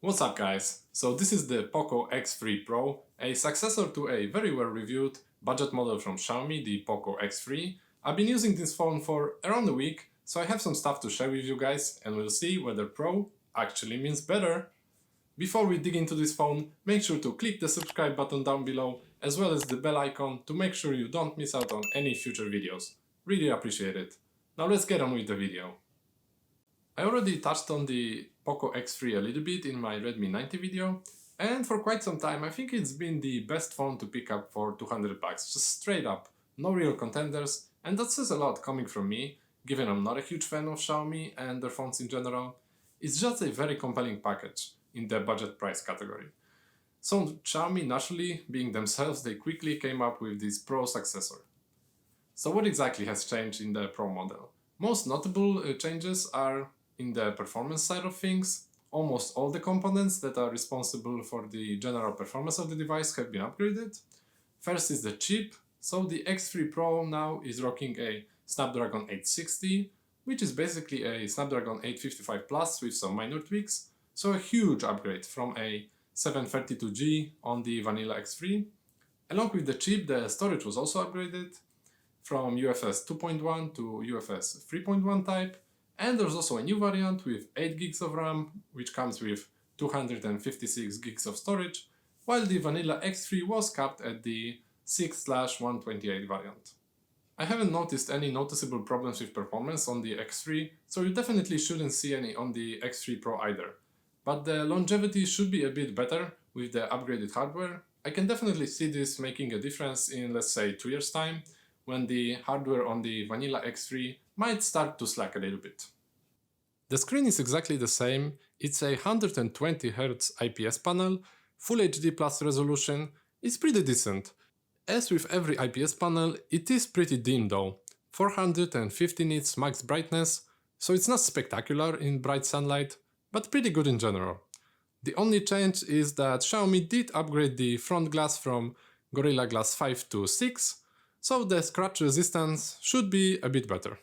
What's up guys? So this is the Poco X3 Pro, a successor to a very well reviewed budget model from Xiaomi, the Poco X3. I've been using this phone for around a week, so I have some stuff to share with you guys and we'll see whether Pro actually means better. Before we dig into this phone, make sure to click the subscribe button down below as well as the bell icon to make sure you don't miss out on any future videos. Really appreciate it. Now let's get on with the video. I already touched on the Poco X3 a little bit in my Redmi 90 video, and for quite some time I think it's been the best phone to pick up for 200 bucks, just straight up, no real contenders, and that says a lot coming from me, given I'm not a huge fan of Xiaomi and their phones in general. It's just a very compelling package in the budget price category. So Xiaomi, naturally, being themselves, they quickly came up with this Pro successor. So what exactly has changed in the Pro model? Most notable changes are in the performance side of things. Almost all the components that are responsible for the general performance of the device have been upgraded. First is the chip. So the X3 Pro now is rocking a Snapdragon 860, which is basically a Snapdragon 855 Plus with some minor tweaks. So a huge upgrade from a 732G on the vanilla X3. Along with the chip, the storage was also upgraded from UFS 2.1 to UFS 3.1 type, and there's also a new variant with 8 gigs of RAM, which comes with 256 gigs of storage, while the vanilla X3 was capped at the 6/128 variant. I haven't noticed any noticeable problems with performance on the X3, so you definitely shouldn't see any on the X3 Pro either. But the longevity should be a bit better with the upgraded hardware. I can definitely see this making a difference in, let's say, 2 years' time, when the hardware on the vanilla X3 might start to slack a little bit. The screen is exactly the same. It's a 120Hz IPS panel, Full HD Plus resolution. It's pretty decent. As with every IPS panel, it is pretty dim though, 450 nits max brightness, so it's not spectacular in bright sunlight, but pretty good in general. The only change is that Xiaomi did upgrade the front glass from Gorilla Glass 5 to 6, so the scratch resistance should be a bit better.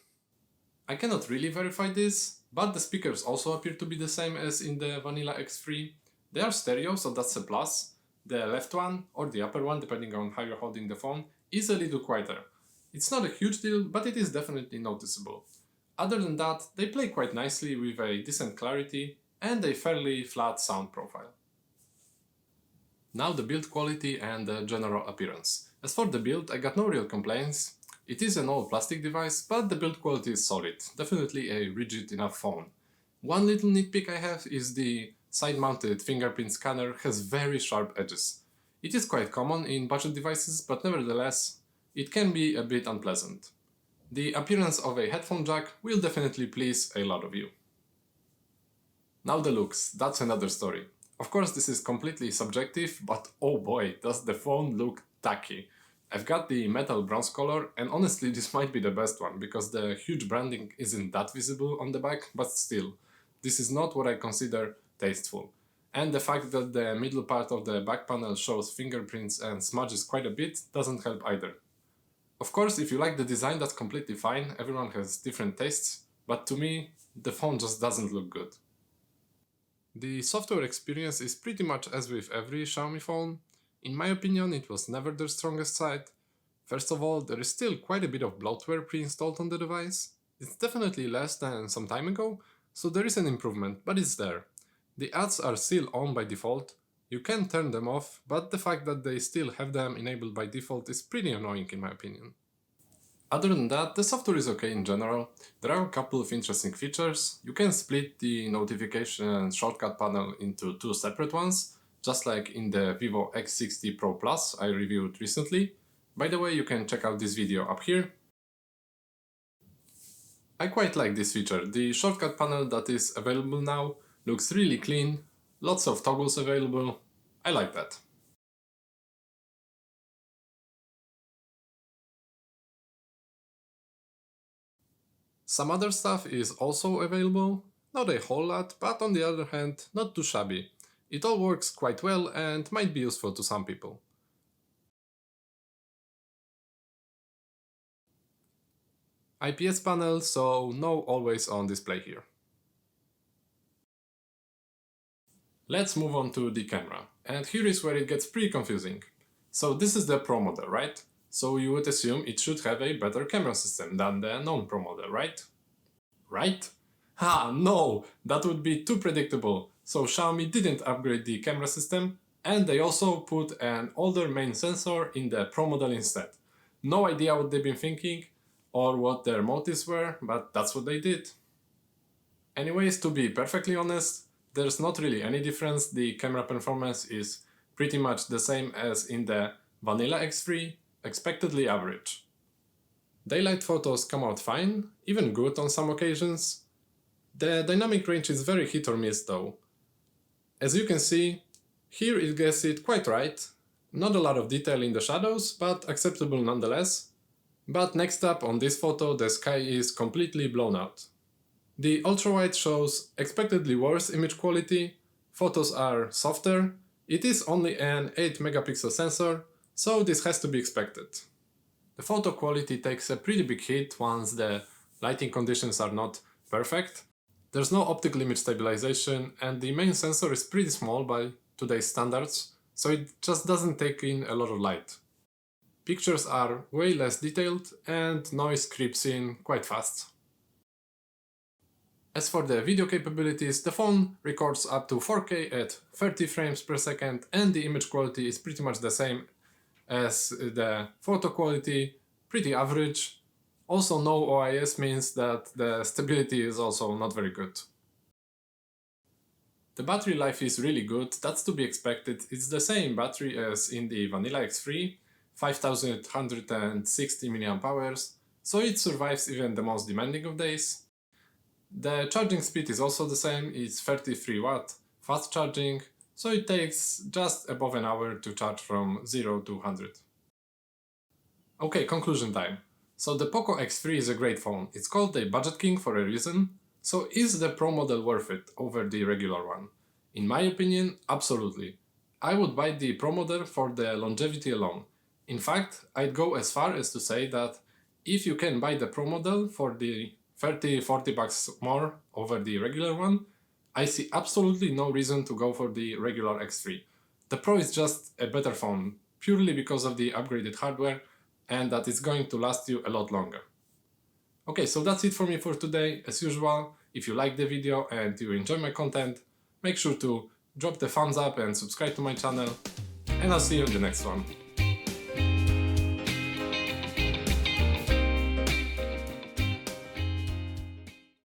I cannot really verify this, but the speakers also appear to be the same as in the vanilla X3. They are stereo, so that's a plus. The left one, or the upper one, depending on how you're holding the phone, is a little quieter. It's not a huge deal, but it is definitely noticeable. Other than that, they play quite nicely with a decent clarity and a fairly flat sound profile. Now the build quality and the general appearance. As for the build, I got no real complaints. It is an all plastic device, but the build quality is solid, definitely a rigid enough phone. One little nitpick I have is the side-mounted fingerprint scanner has very sharp edges. It is quite common in budget devices, but nevertheless, it can be a bit unpleasant. The appearance of a headphone jack will definitely please a lot of you. Now the looks, that's another story. Of course this is completely subjective, but oh boy, does the phone look tacky. I've got the metal bronze color, and honestly this might be the best one, because the huge branding isn't that visible on the back, but still, this is not what I consider tasteful. And the fact that the middle part of the back panel shows fingerprints and smudges quite a bit doesn't help either. Of course, if you like the design, that's completely fine, everyone has different tastes, but to me, the phone just doesn't look good. The software experience is pretty much as with every Xiaomi phone. In my opinion, it was never their strongest side. First of all, there is still quite a bit of bloatware pre-installed on the device. It's definitely less than some time ago, so there is an improvement, but it's there. The ads are still on by default. You can turn them off, but the fact that they still have them enabled by default is pretty annoying in my opinion. Other than that, the software is okay in general. There are a couple of interesting features. You can split the notification and shortcut panel into two separate ones, just like in the Vivo X60 Pro Plus I reviewed recently. By the way, you can check out this video up here. I quite like this feature. The shortcut panel that is available now looks really clean, lots of toggles available. I like that. Some other stuff is also available, not a whole lot, but on the other hand, not too shabby. It all works quite well and might be useful to some people. IPS panel, so no always on display here. Let's move on to the camera. And here is where it gets pretty confusing. So this is the Pro model, right? So you would assume it should have a better camera system than the non-Pro model, right? Right? Ha, no! That would be too predictable. So Xiaomi didn't upgrade the camera system, and they also put an older main sensor in the Pro model instead. No idea what they've been thinking or what their motives were, but that's what they did. Anyways, to be perfectly honest, there's not really any difference. The camera performance is pretty much the same as in the Vanilla X3, expectedly average. Daylight photos come out fine, even good on some occasions. The dynamic range is very hit or miss though. As you can see, here it gets it quite right. Not a lot of detail in the shadows, but acceptable nonetheless. But next up on this photo, the sky is completely blown out. The ultrawide shows expectedly worse image quality, photos are softer, it is only an 8 megapixel sensor, so this has to be expected. The photo quality takes a pretty big hit once the lighting conditions are not perfect. There's no optical image stabilization and the main sensor is pretty small by today's standards, so it just doesn't take in a lot of light. Pictures are way less detailed and noise creeps in quite fast. As for the video capabilities, the phone records up to 4K at 30 frames per second and the image quality is pretty much the same as the photo quality, pretty average. Also no OIS means that the stability is also not very good. The battery life is really good, that's to be expected. It's the same battery as in the Vanilla X3, 5860 mAh, so it survives even the most demanding of days. The charging speed is also the same, it's 33 watt fast charging, so it takes just above an hour to charge from 0 to 100. Okay, conclusion time. So the Poco X3 is a great phone, it's called a budget king for a reason, so is the Pro model worth it over the regular one? In my opinion, absolutely. I would buy the Pro model for the longevity alone. In fact, I'd go as far as to say that if you can buy the Pro model for the 30-40 bucks more over the regular one, I see absolutely no reason to go for the regular X3. The Pro is just a better phone, purely because of the upgraded hardware and that it's going to last you a lot longer. Okay, so that's it for me for today. As usual, if you like the video and you enjoy my content, make sure to drop the thumbs up and subscribe to my channel, and I'll see you in the next one.